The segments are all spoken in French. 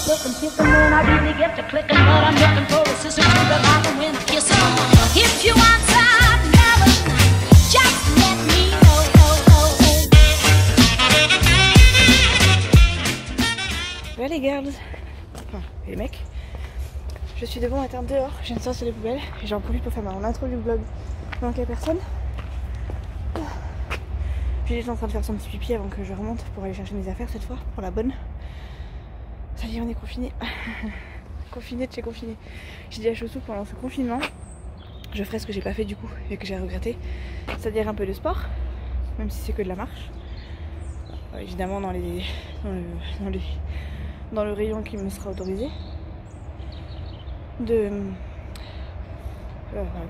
looking, kissing when I really get to clicking, but I'm looking for a sister to the bottom when kissing. If you want some loving, just let me know. Là les girls, enfin les mecs, je suis devant la tente dehors, je viens de sortir les poubelles et j'en profite pour faire mon intro du vlog pendant qu'il n'y a personne. Puis j'étais en train de faire son petit pipi avant que je remonte pour aller chercher mes affaires cette fois, pour la bonne. Ça y est, on est confinés. Confinés de chez confinés. J'ai dit à Chaussou pendant ce confinement, je ferai ce que j'ai pas fait du coup et que j'ai regretté, c'est-à-dire un peu de sport, même si c'est que de la marche. Évidemment dans le rayon qui me sera autorisé. De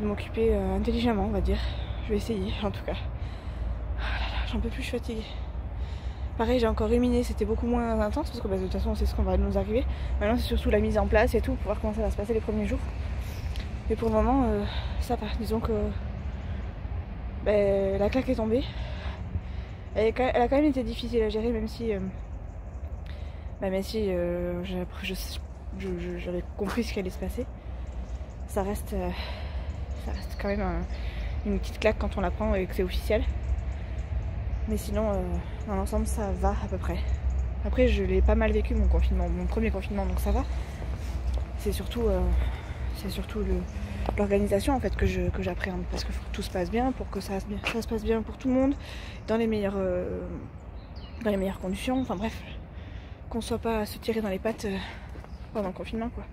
m'occuper intelligemment, on va dire. Je vais essayer en tout cas. J'en peux plus, je suis fatiguée. Pareil, j'ai encore ruminé, c'était beaucoup moins intense parce que de toute façon on sait ce qu'on va nous arriver. Maintenant c'est surtout la mise en place et tout pour voir comment ça va se passer les premiers jours. Et pour le moment ça va, disons que la claque est tombée. Elle a quand même été difficile à gérer, même si j'avais compris ce qui allait se passer. Ça reste quand même une petite claque quand on la prend et que c'est officiel. Mais sinon, dans l'ensemble, ça va à peu près. Après, je l'ai pas mal vécu mon confinement, mon premier confinement, donc ça va. C'est surtout l'organisation en fait que j'appréhende, parce que faut que tout se passe bien pour que ça se passe bien pour tout le monde, dans les meilleures conditions. Enfin bref, qu'on soit pas à se tirer dans les pattes pendant le confinement quoi.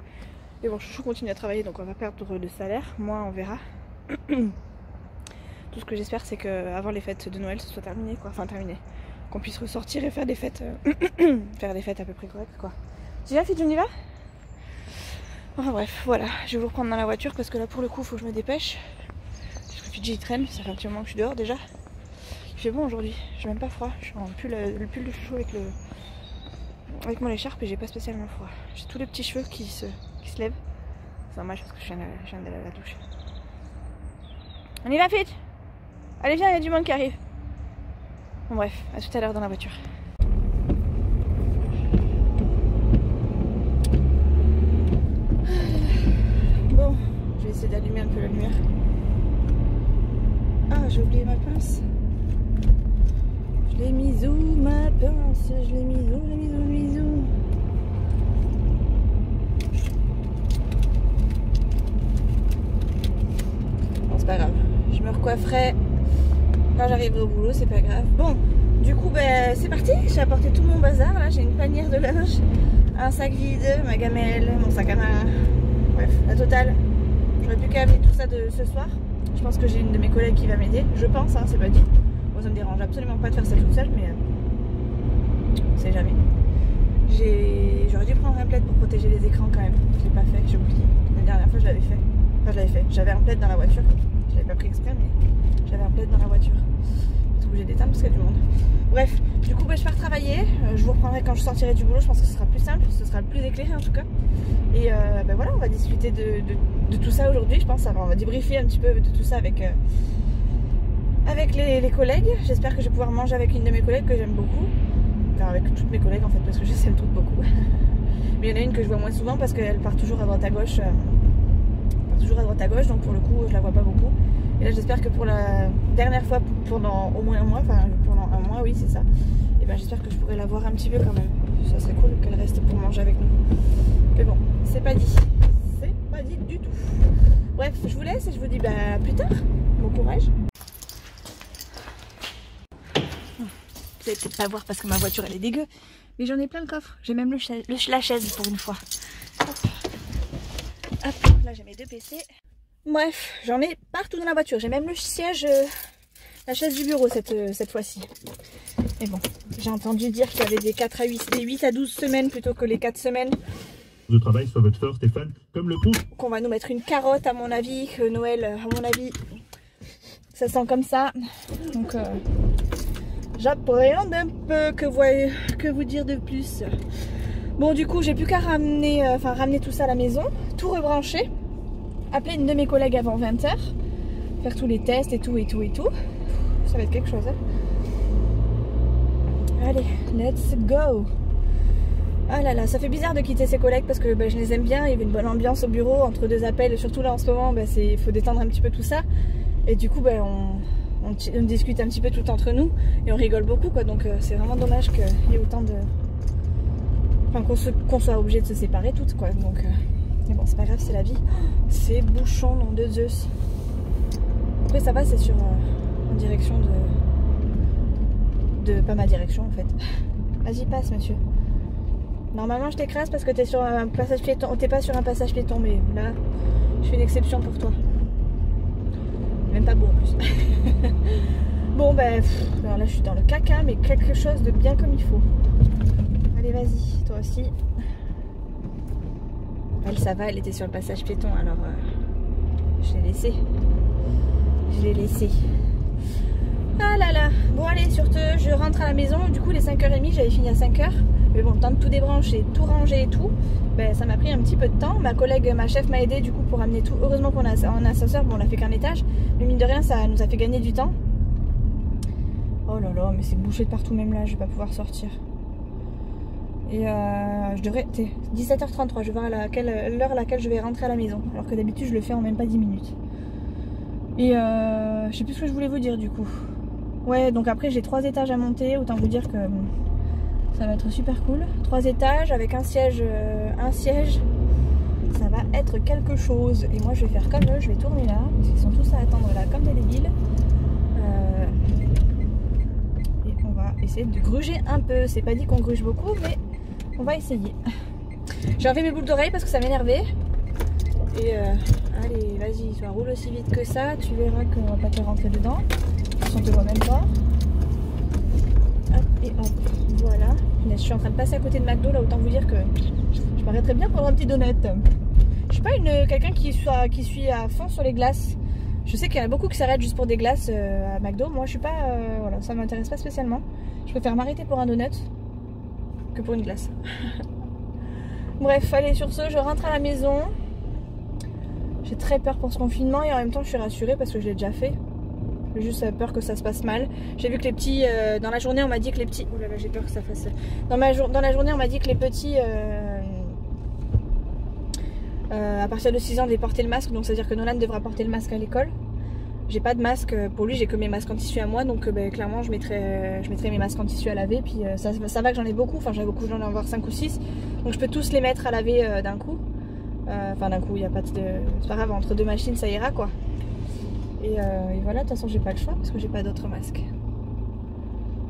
Et bon, Chouchou continue à travailler, donc on va perdre de salaire. Moi, on verra. Tout ce que j'espère, c'est qu'avant les fêtes de Noël, ce soit terminé, quoi. Enfin, terminé. Qu'on puisse ressortir et faire des fêtes, faire des fêtes à peu près correctes, quoi. Tu vas, Fidj, on y va? Enfin bref, voilà. Je vais vous reprendre dans la voiture parce que là, pour le coup, faut que je me dépêche. Parce que Fidj, il traîne. Ça fait un petit moment que je suis dehors déjà. Il fait bon aujourd'hui. J'ai même pas froid. Je suis en pull de Chouchou avec mon écharpe et j'ai pas spécialement froid. J'ai tous les petits cheveux qui se lèvent. C'est dommage parce que je viens d'aller à la douche. On y va, Fidj? Allez viens, il y a du monde qui arrive. Bon bref, à tout à l'heure dans la voiture. Bon, je vais essayer d'allumer un peu la lumière. Ah, j'ai oublié ma pince. Je l'ai mise où ma pince? Je l'ai mise où? Bon, c'est pas grave. Je me recoifferai quand j'arriverai au boulot, c'est pas grave. Bon, du coup, c'est parti. J'ai apporté tout mon bazar. Là, j'ai une panière de linge, un sac vide, ma gamelle, mon sac à main. Bref, la totale. J'aurais pu qu'à amener tout ça de ce soir. Je pense que j'ai une de mes collègues qui va m'aider. Je pense, hein, c'est pas dit. Bon, ça me dérange absolument pas de faire ça toute seule, mais on sait jamais. J'aurais dû prendre un plaid pour protéger les écrans quand même. Je l'ai pas fait, j'ai oublié. La dernière fois, je l'avais fait. Enfin, je l'avais fait. J'avais un plaid dans la voiture. Je l'avais pas pris exprès, mais j'avais un plaid dans la voiture. J'ai obligé d'éteindre parce qu'il y a du monde. Bref, du coup je pars travailler. Je vous reprendrai quand je sortirai du boulot. Je pense que ce sera plus simple, ce sera le plus éclairé en tout cas. Et voilà, on va discuter de tout ça aujourd'hui. Je pense on va débriefer un petit peu de tout ça avec les collègues. J'espère que je vais pouvoir manger avec une de mes collègues que j'aime beaucoup. Enfin avec toutes mes collègues en fait, parce que je les aime toutes beaucoup. Mais il y en a une que je vois moins souvent parce qu'elle part toujours à droite à gauche. Donc pour le coup je la vois pas beaucoup. Et là j'espère que pour la dernière fois pendant au moins un mois, enfin pendant un mois, oui c'est ça, et ben j'espère que je pourrai la voir un petit peu quand même. Ça serait cool qu'elle reste pour manger avec nous. Mais bon, c'est pas dit. C'est pas dit du tout. Bref, je vous laisse et je vous dis à plus tard. Bon courage. Vous allez peut-être pas voir parce que ma voiture elle est dégueu. Mais j'en ai plein le coffre. J'ai même la chaise pour une fois. Hop, là j'ai mes deux PC. Bref, j'en ai partout dans la voiture. J'ai même le siège, la chaise du bureau cette fois-ci. Mais bon, j'ai entendu dire qu'il y avait des 8 à 12 semaines plutôt que les 4 semaines. De travail sur votre fort, Stéphane, comme le pont. Qu'on va nous mettre une carotte à mon avis, que Noël, à mon avis, ça sent comme ça. Donc, j'appréhende un peu, que vous dire de plus. Bon, du coup, j'ai plus qu'à ramener tout ça à la maison, tout rebrancher, appeler une de mes collègues avant 20 h, faire tous les tests et tout. Ça va être quelque chose, hein. Allez, let's go. Ah là là, ça fait bizarre de quitter ses collègues parce que je les aime bien, il y avait une bonne ambiance au bureau entre deux appels, surtout là en ce moment, il faut détendre un petit peu tout ça. Et du coup, on discute un petit peu tout entre nous et on rigole beaucoup, quoi. Donc c'est vraiment dommage qu'il y ait autant de... Enfin, qu'on soit obligé de se séparer toutes, quoi. Donc, mais bon, c'est pas grave, c'est la vie. C'est bouchon, nom de Zeus. Après, ça va, c'est sur en direction de... Pas ma direction, en fait. Vas-y, passe, monsieur. Normalement, je t'écrase parce que t'es sur un passage piéton. T'es pas sur un passage piéton, mais là, je fais une exception pour toi. Même pas beau en plus. Bon, alors là, je suis dans le caca, mais quelque chose de bien comme il faut. Allez, vas-y, toi aussi. Elle, ça va, elle était sur le passage piéton, alors je l'ai laissé. Je l'ai laissé. Ah là là. Bon, allez, sur ce, je rentre à la maison. Du coup, les 5h30, j'avais fini à 5h. Mais bon, le temps de tout débrancher, tout ranger et tout, ça m'a pris un petit peu de temps. Ma collègue, ma chef m'a aidé du coup pour amener tout. Heureusement qu'on a un ascenseur, bon, on l'a fait qu'un étage. Mais mine de rien, ça nous a fait gagner du temps. Oh là là, mais c'est bouché de partout, même là, je vais pas pouvoir sortir. Et je devrais... 17h33, je vais voir l'heure à laquelle je vais rentrer à la maison. Alors que d'habitude, je le fais en même pas 10 minutes. Et je sais plus ce que je voulais vous dire du coup. Ouais, donc après, j'ai 3 étages à monter. Autant vous dire que... ça va être super cool. 3 étages avec un siège. Ça va être quelque chose. Et moi je vais faire comme eux, je vais tourner là. Parce qu'ils sont tous à attendre là comme des débiles. Et on va essayer de gruger un peu. C'est pas dit qu'on gruge beaucoup, mais on va essayer. J'ai enlevé mes boucles d'oreilles parce que ça m'énervait. Et allez, vas-y, tu roule aussi vite que ça. Tu verras qu'on va pas te rentrer dedans. On te voit même pas. Hop et hop. Voilà, je suis en train de passer à côté de McDo, là autant vous dire que je m'arrêterais bien pour un petit donut. Je suis pas quelqu'un qui suit à fond sur les glaces. Je sais qu'il y en a beaucoup qui s'arrêtent juste pour des glaces à McDo. Moi je suis pas, voilà, ça m'intéresse pas spécialement. Je préfère m'arrêter pour un donut que pour une glace. Bref, allez, sur ce, je rentre à la maison. J'ai très peur pour ce confinement et en même temps je suis rassurée parce que je l'ai déjà fait. J'ai juste peur que ça se passe mal. J'ai vu que les petits, dans la journée on m'a dit que les petits... Oh là là, j'ai peur que ça fasse... Dans la journée on m'a dit que les petits, à partir de 6 ans, devaient porter le masque. Donc c'est à dire que Nolan devra porter le masque à l'école. J'ai pas de masque pour lui, j'ai que mes masques en tissu à moi. Donc clairement je mettrai mes masques en tissu à laver. Puis ça va que j'en ai beaucoup, enfin j'en ai avoir 5 ou 6. Donc je peux tous les mettre à laver d'un coup. Enfin d'un coup, il n'y a pas de... C'est pas grave, entre 2 machines ça ira quoi. Et voilà, de toute façon j'ai pas le choix parce que j'ai pas d'autres masques.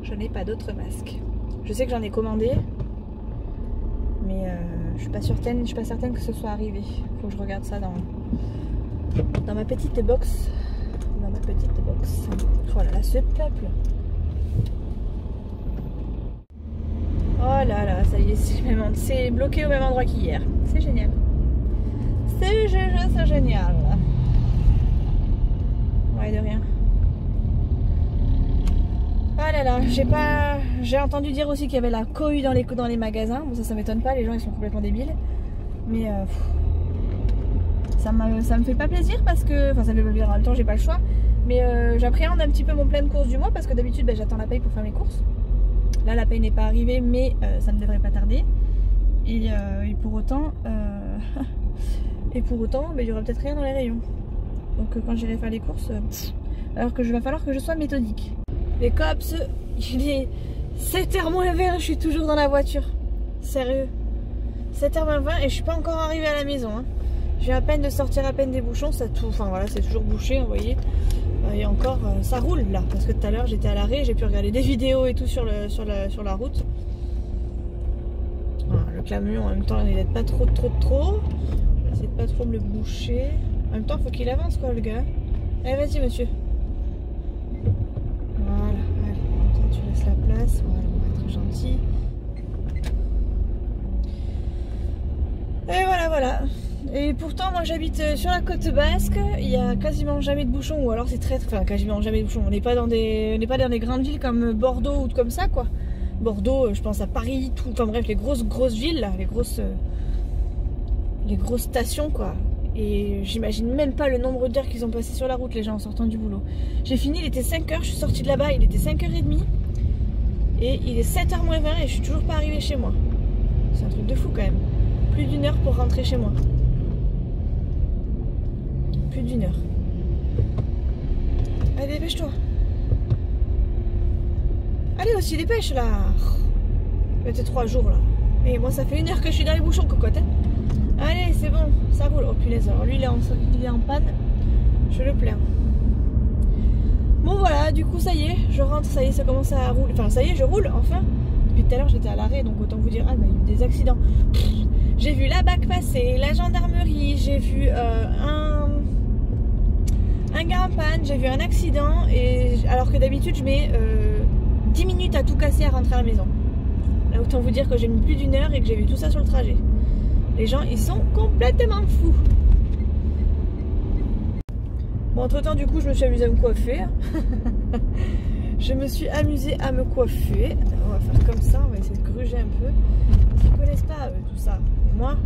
Je n'ai pas d'autres masques. Je sais que j'en ai commandé, mais je suis pas certaine que ce soit arrivé. Faut que je regarde ça dans ma petite box. Dans ma petite box. Oh là là, ce peuple. Oh là là, ça y est, c'est bloqué au même endroit qu'hier. C'est génial. C'est génial. Ouais, de rien. Ah là là, j'ai entendu dire aussi qu'il y avait la cohue dans les magasins. Bon, ça m'étonne pas, les gens ils sont complètement débiles. Mais ça me fait pas plaisir parce que... Enfin, ça me fait pas plaisir en même temps, j'ai pas le choix. Mais j'appréhende un petit peu mon plein de courses du mois parce que d'habitude, j'attends la paye pour faire mes courses. Là, la paye n'est pas arrivée, mais ça ne devrait pas tarder. Et pour autant, il y aura peut-être rien dans les rayons. Donc quand j'irai faire les courses, alors que va falloir que je sois méthodique. Les cops, il est 7h-20, je suis toujours dans la voiture. Sérieux. 7h20 et je suis pas encore arrivée à la maison. Hein. Je viens à peine de sortir à peine des bouchons, enfin voilà, c'est toujours bouché, vous voyez. Et encore, ça roule là, parce que tout à l'heure j'étais à l'arrêt, j'ai pu regarder des vidéos et tout sur la route. Voilà, le camion en même temps, il n'aide pas trop. J'essaie de pas trop me le boucher. En même temps, il faut qu'il avance quoi, le gars. Allez, vas-y, monsieur. Voilà, allez, toi, tu laisses la place. Voilà, on va être gentil. Et voilà. Et pourtant, moi, j'habite sur la côte basque. Il y a quasiment jamais de bouchons, ou alors c'est enfin, quasiment jamais de bouchons. On n'est pas dans des grandes villes comme Bordeaux ou comme ça, quoi. Bordeaux, je pense à Paris, tout. Enfin bref, les grosses villes, là, les grosses stations, quoi. Et j'imagine même pas le nombre d'heures qu'ils ont passé sur la route, les gens, en sortant du boulot. J'ai fini, il était 5h, je suis sortie de là-bas, il était 5h30. Et il est 7h-20 et je suis toujours pas arrivée chez moi. C'est un truc de fou quand même. Plus d'1 heure pour rentrer chez moi. Plus d'1 heure. Allez, dépêche-toi. Allez aussi, dépêche là. C'était 3 jours là. Et moi ça fait 1 heure que je suis dans les bouchons, cocotte. Hein. Allez, c'est bon, ça roule. Oh punaise, alors lui il est en panne. Je le plains. Bon voilà, du coup ça y est, je rentre, ça y est, ça commence à rouler. Enfin ça y est, je roule enfin. Depuis tout à l'heure j'étais à l'arrêt, donc autant vous dire, ah bah il y a eu des accidents. J'ai vu la BAC passer, la gendarmerie, j'ai vu un gars en panne, j'ai vu un accident, et alors que d'habitude je mets 10 minutes à tout casser à rentrer à la maison. Là autant vous dire que j'ai mis plus d'1 heure et que j'ai vu tout ça sur le trajet. Les gens ils sont complètement fous. Bon, entre temps du coup je me suis amusée à me coiffer. Je me suis amusée à me coiffer. On va faire comme ça, on va essayer de gruger un peu. Ils ne connaissent pas tout ça. Et moi,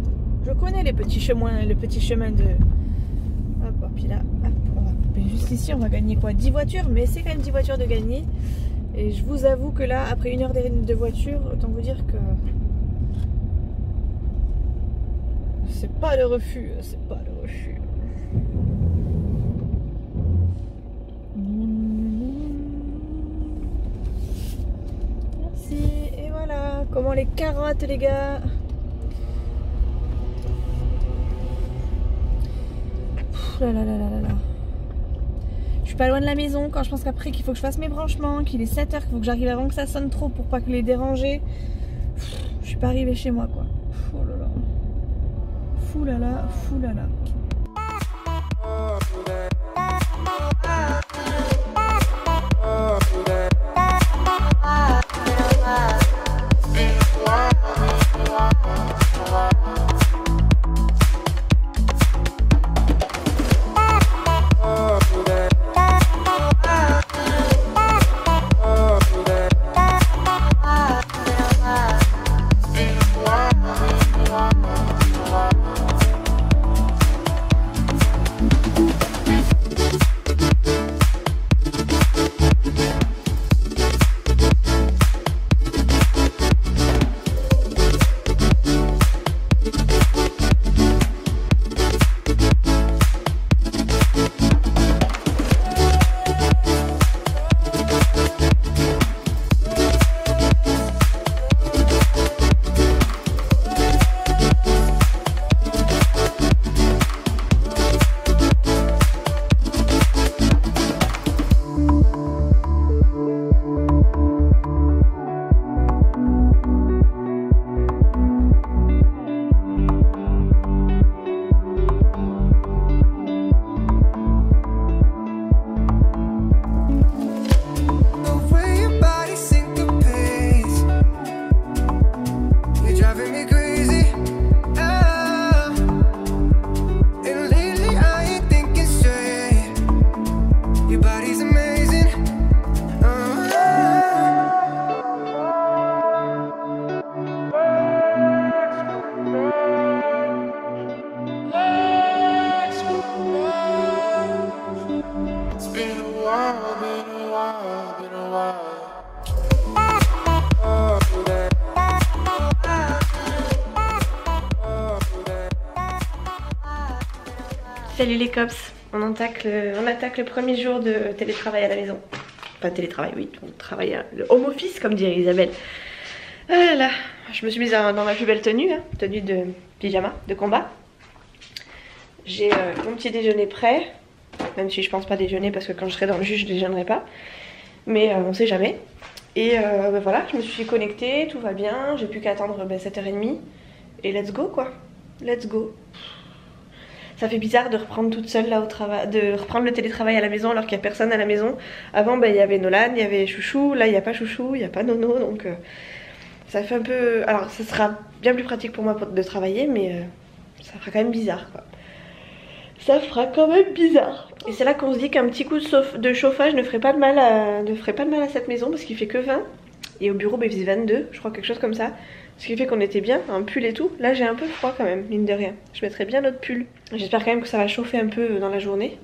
je connais les petits chemins, le petit chemin de... Hop, hop, puis là, hop, on va couper juste ici, on va gagner quoi, 10 voitures, mais c'est quand même 10 voitures de gagner. Et je vous avoue que là, après 1 heure de voiture, autant vous dire que... c'est pas le refus, c'est pas le refus. Merci, et voilà, comment les carottes les gars. Là là là là là là. Je suis pas loin de la maison quand je pense qu'après qu'il faut que je fasse mes branchements, qu'il est 7 h, qu'il faut que j'arrive avant que ça sonne trop pour pas que les déranger. Je suis pas arrivée chez moi quoi. Oh là là. Fou là là, fou là là. Salut les cops, on attaque le premier jour de télétravail à la maison. Enfin télétravail, oui, on travaille le home office comme dirait Isabelle. Ah là là, je me suis mise dans ma plus belle tenue, hein, tenue de pyjama, de combat. J'ai mon petit déjeuner prêt, même si je pense pas déjeuner parce que quand je serai dans le jus je déjeunerai pas. Mais on sait jamais. Et bah voilà, je me suis connectée, tout va bien, j'ai plus qu'à attendre 7h30. Et let's go quoi, let's go. Ça fait bizarre de reprendre toute seule là au travail, de reprendre le télétravail à la maison alors qu'il n'y a personne à la maison. Avant il y avait Nolan, il y avait Chouchou, là il n'y a pas Chouchou, il n'y a pas Nono, donc ça fait un peu... Alors ça sera bien plus pratique pour moi de travailler, mais ça fera quand même bizarre quoi. Ça fera quand même bizarre. Et c'est là qu'on se dit qu'un petit coup de chauffage ne ferait pas de mal à cette maison parce qu'il fait que 20. Et au bureau il faisait 22, je crois, quelque chose comme ça. Ce qui fait qu'on était bien, un pull et tout. Là j'ai un peu froid quand même, mine de rien. Je mettrai bien notre pull. J'espère quand même que ça va chauffer un peu dans la journée.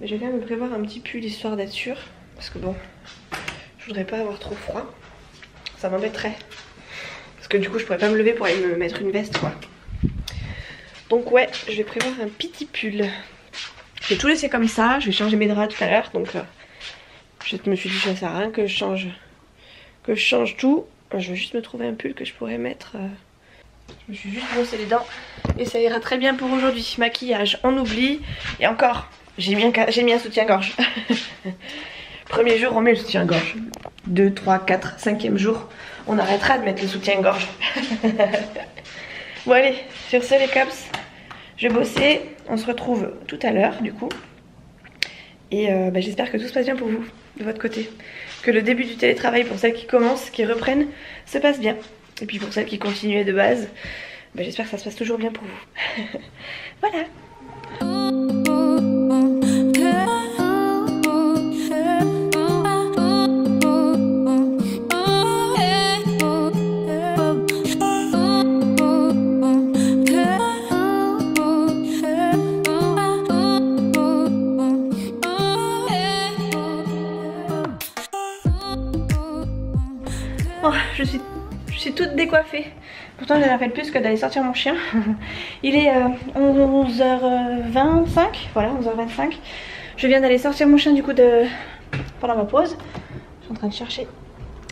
Mais je vais quand même prévoir un petit pull histoire d'être sûre. Parce que bon, je voudrais pas avoir trop froid. Ça m'embêterait. Parce que du coup je pourrais pas me lever pour aller me mettre une veste quoi. Donc ouais, je vais prévoir un petit pull. Je vais tout laisser comme ça, je vais changer mes draps tout à l'heure. Donc je me suis dit ça sert à rien que je change tout. Je vais juste me trouver un pull que je pourrais mettre. Je me suis juste brossé les dents et ça ira très bien pour aujourd'hui. Maquillage, on oublie. Et encore, j'ai mis un soutien-gorge. Premier jour on met le soutien-gorge. 2, 3, 4, 5e jour on arrêtera de mettre le soutien-gorge. Bon allez, sur ce les cops, je vais bosser. On se retrouve tout à l'heure du coup. Et j'espère que tout se passe bien pour vous, de votre côté. Que le début du télétravail pour celles qui commencent, qui reprennent, se passe bien. Et puis pour celles qui continuaient de base, j'espère que ça se passe toujours bien pour vous. Voilà. Oh, je suis toute décoiffée. Pourtant j'ai rien fait de plus que d'aller sortir mon chien. Il est 11h25. Voilà, 11h25. Je viens d'aller sortir mon chien du coup pendant ma pause. Je suis en train de chercher.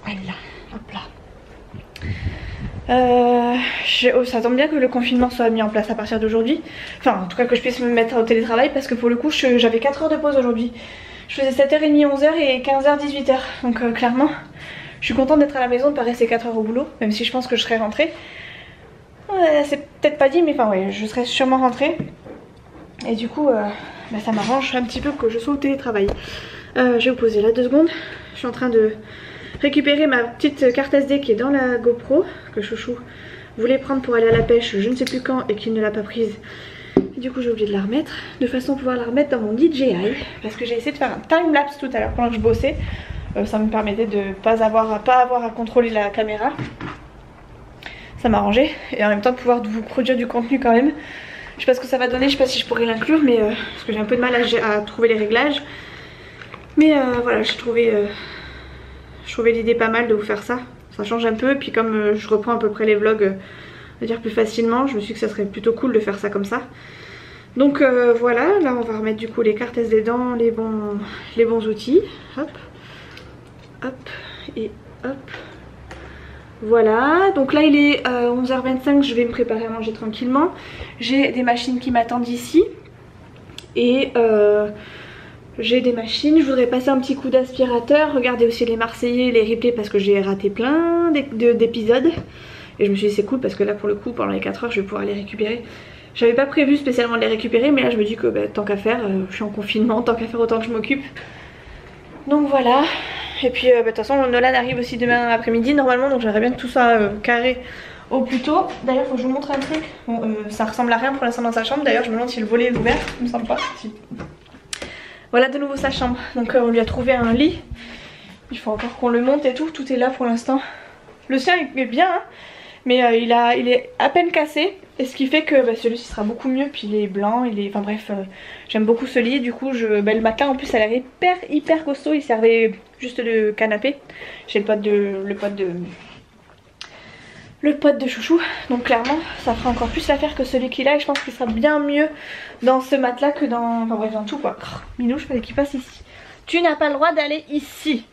Elle est là. Hop là. Ça tombe bien que le confinement soit mis en place à partir d'aujourd'hui. Enfin en tout cas que je puisse me mettre au télétravail. Parce que pour le coup j'avais 4 heures de pause aujourd'hui. Je faisais 7h30, 11h et 15h, 18h. Donc clairement je suis contente d'être à la maison, de pas rester 4 heures au boulot. Même si je pense que je serai rentrée. C'est peut-être pas dit mais enfin ouais, je serai sûrement rentrée. Et du coup ça m'arrange un petit peu que je sois au télétravail. Je vais vous poser là 2 secondes. Je suis en train de récupérer ma petite carte SD qui est dans la GoPro, que Chouchou voulait prendre pour aller à la pêche je ne sais plus quand et qu'il ne l'a pas prise. Et du coup j'ai oublié de la remettre, de façon à pouvoir la remettre dans mon DJI. Parce que j'ai essayé de faire un time-lapse tout à l'heure pendant que je bossais. Ça me permettait de pas avoir à contrôler la caméra. Ça m'arrangeait. Et en même temps de pouvoir vous produire du contenu quand même. Je sais pas ce que ça va donner, je sais pas si je pourrais l'inclure, mais parce que j'ai un peu de mal à trouver les réglages. Mais voilà, je trouvais l'idée pas mal de vous faire ça. Ça change un peu, et puis comme je reprends à peu près les vlogs, on va dire plus facilement, je me suis dit que ça serait plutôt cool de faire ça comme ça. Donc voilà, là on va remettre du coup les cartes SD dans les bons outils. Hop. Hop et hop. Voilà, donc là il est 11h25, je vais me préparer à manger tranquillement. J'ai des machines qui m'attendent ici. Et j'ai des machines, je voudrais passer un petit coup d'aspirateur. Regarder aussi les Marseillais, les replays parce que j'ai raté plein d'épisodes. Et je me suis dit c'est cool parce que là pour le coup pendant les 4 heures je vais pouvoir les récupérer. J'avais pas prévu spécialement de les récupérer, mais là je me dis que tant qu'à faire, je suis en confinement, tant qu'à faire autant que je m'occupe. Donc voilà. Et puis de toute façon Nolan arrive aussi demain après-midi normalement, donc j'aimerais bien que tout soit carré au plus tôt. D'ailleurs faut que je vous montre un truc. Bon, ça ressemble à rien pour l'instant dans sa chambre. D'ailleurs je me demande si le volet est ouvert, il me semble pas. Si. Voilà de nouveau sa chambre. Donc on lui a trouvé un lit. Il faut encore qu'on le monte et tout. Tout est là pour l'instant. Le sien il est bien hein, mais il est à peine cassé. Et ce qui fait que celui-ci sera beaucoup mieux. Puis il est blanc, enfin bref, j'aime beaucoup ce lit. Du coup le matin en plus ça a l'air hyper costaud. Il servait juste de canapé. J'ai le pote de Chouchou. Donc clairement ça fera encore plus l'affaire que celui qu'il a. Et je pense qu'il sera bien mieux dans ce matelas que dans... Enfin bref, dans tout quoi. Minou, je fallait qu'il passe ici. Tu n'as pas le droit d'aller ici.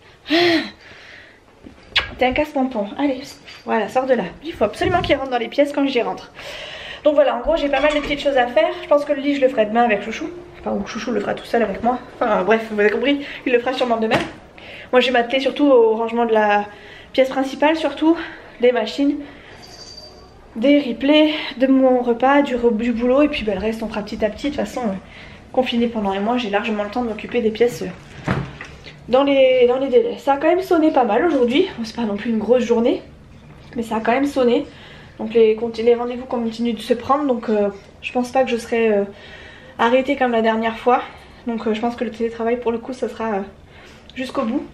T'es un casse-pompon. Allez, voilà, sors de là. Il faut absolument qu'il rentre dans les pièces quand j'y rentre. Donc voilà, en gros j'ai pas mal de petites choses à faire. Je pense que le lit je le ferai demain avec Chouchou. Enfin ou Chouchou le fera tout seul avec moi. Enfin bref, vous avez compris, il le fera sûrement demain. Moi j'ai m'attelé surtout au rangement de la pièce principale, surtout des machines, des replays, de mon repas, du boulot. Et puis le reste on fera petit à petit. De toute façon, confiné pendant un mois, j'ai largement le temps de m'occuper des pièces dans les délais. Ça a quand même sonné pas mal aujourd'hui. Bon, c'est pas non plus une grosse journée, mais ça a quand même sonné. Donc les rendez-vous continuent de se prendre. Donc je pense pas que je serai arrêtée comme la dernière fois. Donc je pense que le télétravail pour le coup ça sera jusqu'au bout.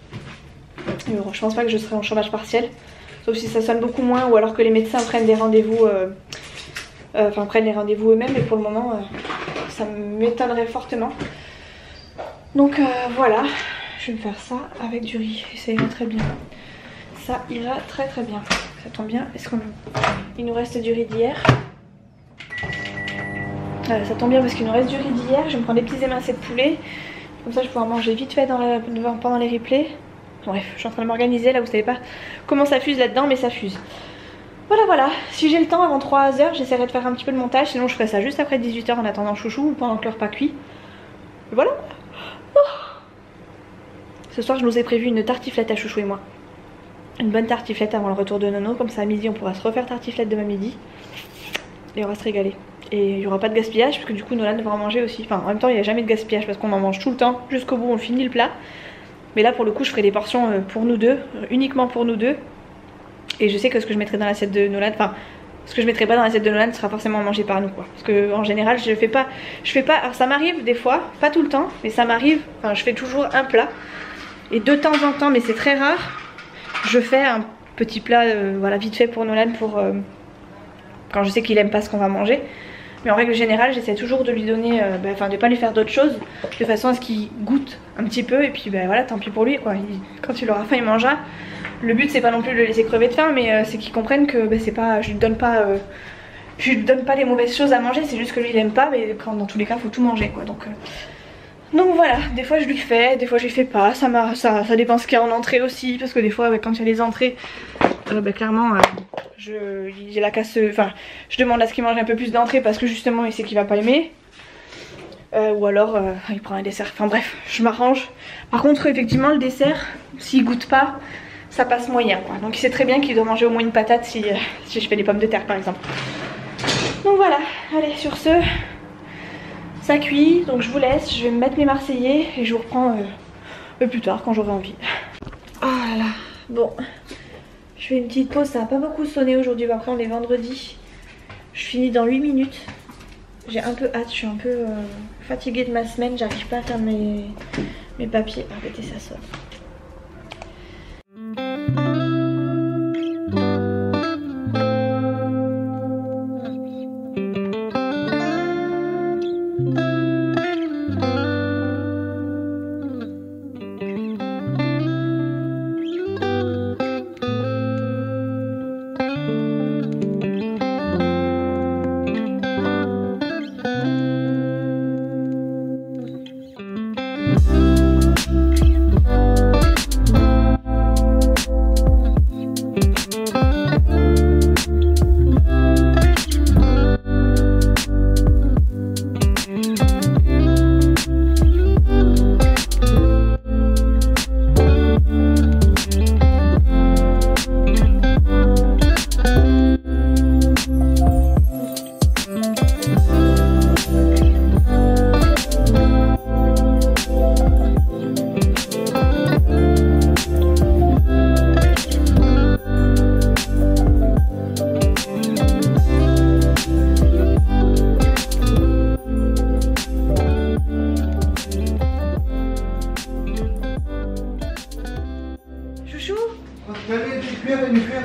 Je pense pas que je serai en chômage partiel. Sauf si ça sonne beaucoup moins ou alors que les médecins prennent des rendez-vous prennent les rendez-vous eux-mêmes. Mais pour le moment ça m'étonnerait fortement. Donc voilà, je vais me faire ça avec du riz et ça ira très bien. Ça ira très bien. Ça tombe bien. Il nous reste du riz d'hier. Voilà, ça tombe bien parce qu'il nous reste du riz d'hier. Je vais me prendre des petits émincés de poulet. Comme ça je vais pouvoir manger vite fait pendant les replays. Bref, je suis en train de m'organiser là, vous savez pas comment ça fuse là-dedans, mais ça fuse. Voilà, si j'ai le temps avant 3h, j'essaierai de faire un petit peu de montage, sinon je ferai ça juste après 18h en attendant chouchou ou pendant que le repas cuit. Et voilà. Oh. Ce soir je nous ai prévu une tartiflette à chouchou et moi. Une bonne tartiflette avant le retour de Nono, comme ça à midi on pourra se refaire tartiflette demain midi. Et on va se régaler. Et il n'y aura pas de gaspillage parce que du coup Nolan devra en manger aussi. Enfin en même temps il n'y a jamais de gaspillage parce qu'on en mange tout le temps, jusqu'au bout on finit le plat. Mais là pour le coup je ferai des portions pour nous deux, uniquement pour nous deux. Et je sais que ce que je mettrai dans l'assiette de Nolan, enfin ce que je mettrai pas dans l'assiette de Nolan sera forcément mangé par nous quoi. Parce que en général je fais pas, alors ça m'arrive des fois, pas tout le temps, mais ça m'arrive, enfin je fais toujours un plat. Et de temps en temps, mais c'est très rare, je fais un petit plat voilà, vite fait pour Nolan pour quand je sais qu'il aime pas ce qu'on va manger. Mais en règle générale j'essaie toujours de lui donner, de pas lui faire d'autres choses, de façon à ce qu'il goûte un petit peu et puis voilà, tant pis pour lui quoi. Quand il aura faim il mangera. Le but c'est pas non plus de le laisser crever de faim, mais c'est qu'il comprenne que c'est pas, je lui donne pas les mauvaises choses à manger, c'est juste que lui il aime pas, mais dans tous les cas faut tout manger quoi. Donc voilà, des fois je lui fais, des fois je lui fais pas, ça dépend ce qu'il y a en entrée aussi, parce que des fois quand il y a les entrées, clairement j'ai la casse, je demande à ce qu'il mange un peu plus d'entrée parce que justement il sait qu'il va pas aimer. Ou alors il prend un dessert, enfin bref, je m'arrange. Par contre effectivement le dessert, s'il goûte pas, ça passe moyen quoi. Donc il sait très bien qu'il doit manger au moins une patate si je fais des pommes de terre par exemple. Donc voilà, allez sur ce, ça cuit, donc je vous laisse, je vais me mettre mes Marseillais et je vous reprends plus tard quand j'aurai envie. Oh là là, bon, je fais une petite pause, ça n'a pas beaucoup sonné aujourd'hui, après on est vendredi. Je finis dans 8 minutes. J'ai un peu hâte, je suis un peu fatiguée de ma semaine, j'arrive pas à faire mes papiers. Arrêtez, ça sonne.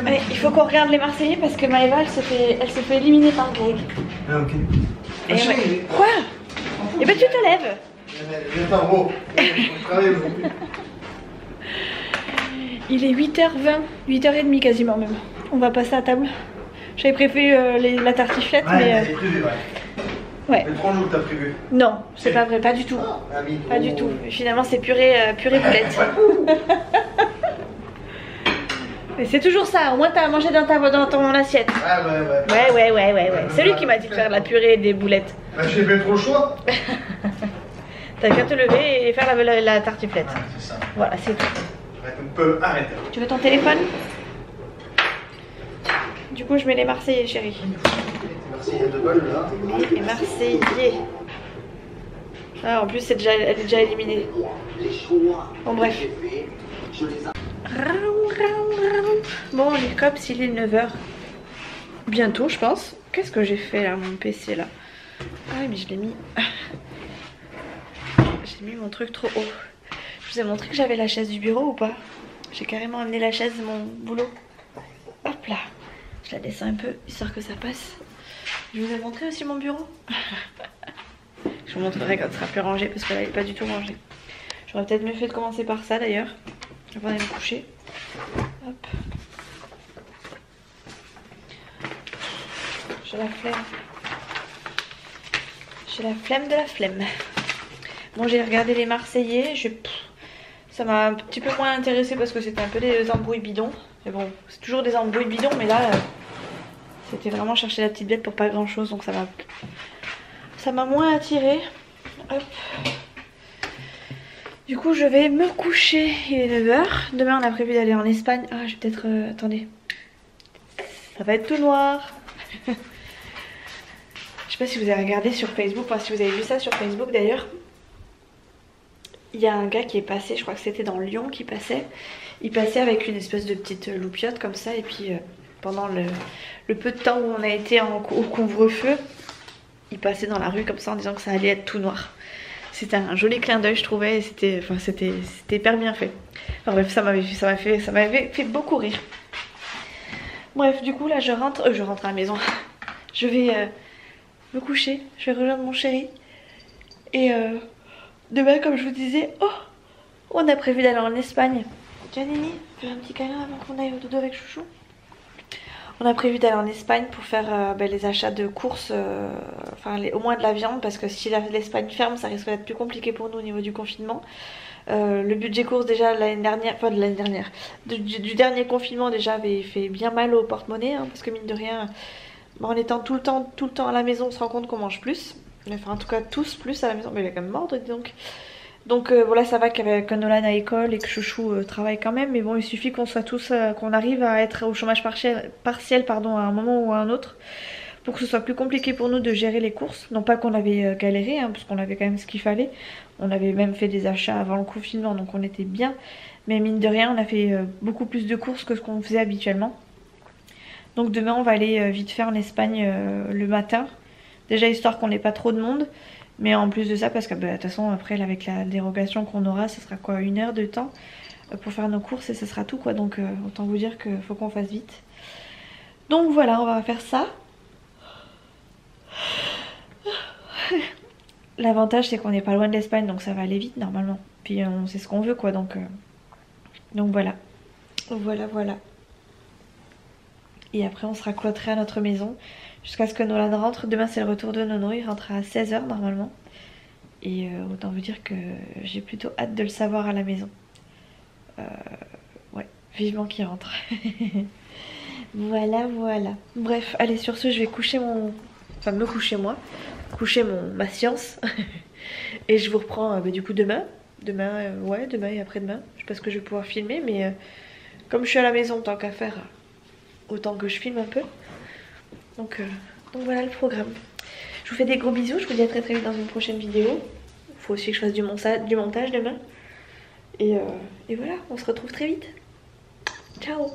Ouais, il faut qu'on regarde les Marseillais parce que Maëva elle se fait éliminer par Greg. Ah ok. Et ouais. Quoi? Et ben tu te lèves. Il est 8h20, 8h30 quasiment même. On va passer à table. J'avais prévu la tartiflette mais... prévu, ouais. Ouais. Mais 3 jours que t'as prévu. Non, c'est pas vrai, pas du tout. Pas du tout. Finalement c'est purée boulette. Mais c'est toujours ça, au moins t'as mangé dans ton assiette. Ouais. C'est lui qui m'a dit de faire de la purée et des boulettes. Bah j'ai pas trop le choix. T'as qu'à te lever et faire la tartiflette. Ah, c'est ça. Voilà, c'est tout. On peut arrêter. Tu veux ton téléphone? Du coup je mets les Marseillais chérie. Merci, il y a 2 balles là. Les Marseillais. Ah, en plus elle est déjà éliminée. Bon bref. Bon les cops il est 9h. Bientôt je pense. Qu'est-ce que j'ai fait là mon PC là? Ah oui mais je l'ai mis. J'ai mis mon truc trop haut. Je vous ai montré que j'avais la chaise du bureau ou pas? J'ai carrément amené la chaise de mon boulot. Hop là. Je la descends un peu histoire que ça passe. Je vous ai montré aussi mon bureau. Je vous montrerai quand ce sera plus rangé parce que là il n'est pas du tout rangé. J'aurais peut-être mieux fait de commencer par ça d'ailleurs. Avant d'aller me coucher. Hop. j'ai la flemme. J'ai la flemme de la flemme. Bon, j'ai regardé les Marseillais. Ça m'a un petit peu moins intéressé parce que c'était un peu des embrouilles bidons. Mais bon, c'est toujours des embrouilles bidons, mais là, c'était vraiment chercher la petite bête pour pas grand chose. Donc ça m'a moins attiré. Hop. Du coup, je vais me coucher. Il est 9 h. Demain, on a prévu d'aller en Espagne. Ah, je vais peut-être... attendez. Ça va être tout noir. Je sais pas si vous avez regardé sur Facebook, enfin si vous avez vu ça sur Facebook d'ailleurs. Il y a un gars qui est passé, je crois que c'était dans Lyon qui passait. Il passait avec une espèce de petite loupiote comme ça. Et puis pendant le peu de temps où on a été au couvre-feu, il passait dans la rue comme ça en disant que ça allait être tout noir. C'était un joli clin d'œil je trouvais. C'était hyper bien fait. Enfin bref, ça m'avait fait beaucoup rire. Bref, du coup là je rentre à la maison. Je vais me coucher, je vais rejoindre mon chéri. Et demain, comme je vous disais, on a prévu d'aller en Espagne. Janini, fais un petit câlin avant qu'on aille au dodo avec Chouchou. On a prévu d'aller en Espagne pour faire les achats de courses, au moins de la viande, parce que si l'Espagne ferme, ça risque d'être plus compliqué pour nous au niveau du confinement. Le budget course déjà l'année dernière, du dernier confinement déjà avait fait bien mal au porte-monnaie, hein, parce que mine de rien, en étant tout le temps à la maison, on se rend compte qu'on mange plus. Enfin en tout cas tous plus à la maison, mais il va quand même mordre donc. Donc voilà, ça va qu'avec Nolan à l'école et que Chouchou travaille quand même, mais bon, il suffit qu'on soit tous, qu'on arrive à être au chômage partiel à un moment ou à un autre, pour que ce soit plus compliqué pour nous de gérer les courses. Non pas qu'on avait galéré, hein, parce qu'on avait quand même ce qu'il fallait. On avait même fait des achats avant le confinement, donc on était bien. Mais mine de rien, on a fait beaucoup plus de courses que ce qu'on faisait habituellement. Donc demain, on va aller vite fait en Espagne le matin. Déjà histoire qu'on n'ait pas trop de monde. Mais en plus de ça, parce que de toute façon après avec la dérogation qu'on aura, ce sera quoi, 1 heure de temps pour faire nos courses et ce sera tout quoi. Donc autant vous dire qu'il faut qu'on fasse vite. Donc voilà, on va faire ça. L'avantage c'est qu'on n'est pas loin de l'Espagne, donc ça va aller vite normalement. Puis on sait ce qu'on veut quoi, donc voilà. Voilà. Et après on sera cloîtré à notre maison jusqu'à ce que Nolan rentre. Demain c'est le retour de Nono, il rentre à 16 h normalement. Et autant vous dire que j'ai plutôt hâte de le savoir à la maison. Ouais, vivement qu'il rentre. Voilà. Bref, allez sur ce je vais coucher me coucher moi. Coucher ma science. Et je vous reprends du coup demain. Demain et après-demain. Je sais pas ce que je vais pouvoir filmer, mais comme je suis à la maison, tant qu'à faire, autant que je filme un peu. Donc voilà le programme. Je vous fais des gros bisous, je vous dis à très vite dans une prochaine vidéo. Il faut aussi que je fasse du montage demain. Et voilà, on se retrouve très vite. Ciao.